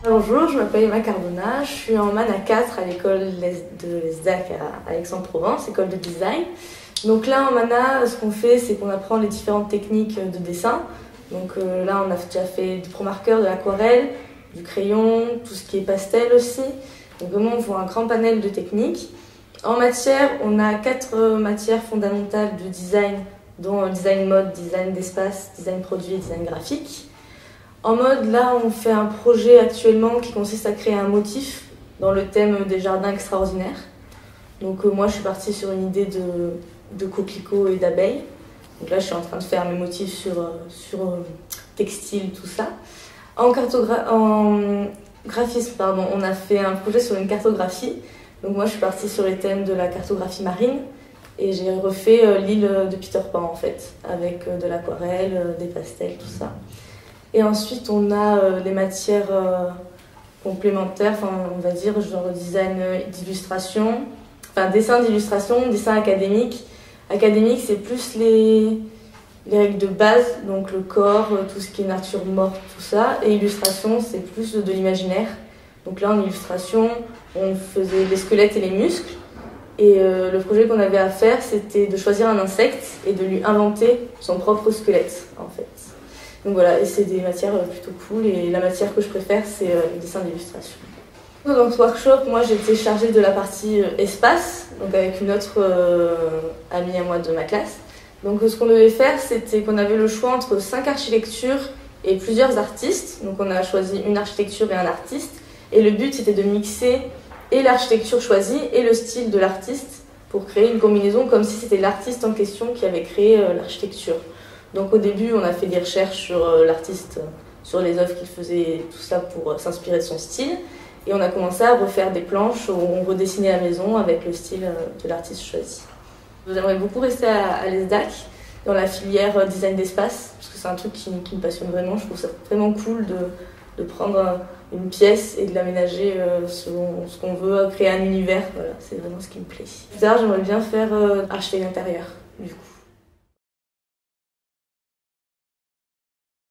Bonjour, je m'appelle Emma Cardona, je suis en MANA 4 à l'école de l'ESDAC à Aix-en-Provence, école de design. Donc là en MANA, ce qu'on fait, c'est qu'on apprend les différentes techniques de dessin. Donc là on a déjà fait du pro-marqueur, de l'aquarelle, du crayon, tout ce qui est pastel aussi. Donc vraiment on voit un grand panel de techniques. En matière, on a 4 matières fondamentales de design, dont design mode, design d'espace, design produit et design graphique. En mode, là, on fait un projet actuellement qui consiste à créer un motif dans le thème des jardins extraordinaires. Donc moi, je suis partie sur une idée de coquelicots et d'abeilles. Donc là, je suis en train de faire mes motifs sur textile, tout ça. En graphisme, on a fait un projet sur une cartographie. Donc moi, je suis partie sur les thèmes de la cartographie marine. Et j'ai refait l'île de Peter Pan, en fait, avec de l'aquarelle, des pastels, tout ça. Et ensuite, on a les matières complémentaires, on va dire, genre design d'illustration, dessin d'illustration, dessin académique. Académique, c'est plus les règles de base, donc le corps, tout ce qui est nature morte, tout ça. Et illustration, c'est plus de l'imaginaire. Donc là, en illustration, on faisait les squelettes et les muscles. Et le projet qu'on avait à faire, c'était de choisir un insecte et de lui inventer son propre squelette, en fait. Donc voilà, et c'est des matières plutôt cool, et la matière que je préfère, c'est le dessin d'illustration. Dans ce workshop, moi j'étais chargée de la partie espace, donc avec une autre amie à moi de ma classe. Donc ce qu'on devait faire, c'était qu'on avait le choix entre 5 architectures et plusieurs artistes. Donc on a choisi une architecture et un artiste, et le but c'était de mixer et l'architecture choisie et le style de l'artiste pour créer une combinaison comme si c'était l'artiste en question qui avait créé l'architecture. Donc au début, on a fait des recherches sur l'artiste, sur les œuvres qu'il faisait, tout ça pour s'inspirer de son style. Et on a commencé à refaire des planches où on redessinait la maison avec le style de l'artiste choisi. J'aimerais beaucoup rester à l'ESDAC, dans la filière design d'espace, parce que c'est un truc qui me passionne vraiment. Je trouve ça vraiment cool de prendre une pièce et de l'aménager selon ce qu'on veut, créer un univers. Voilà, c'est vraiment ce qui me plaît. Plus tard, j'aimerais bien faire architecte d'intérieur, du coup.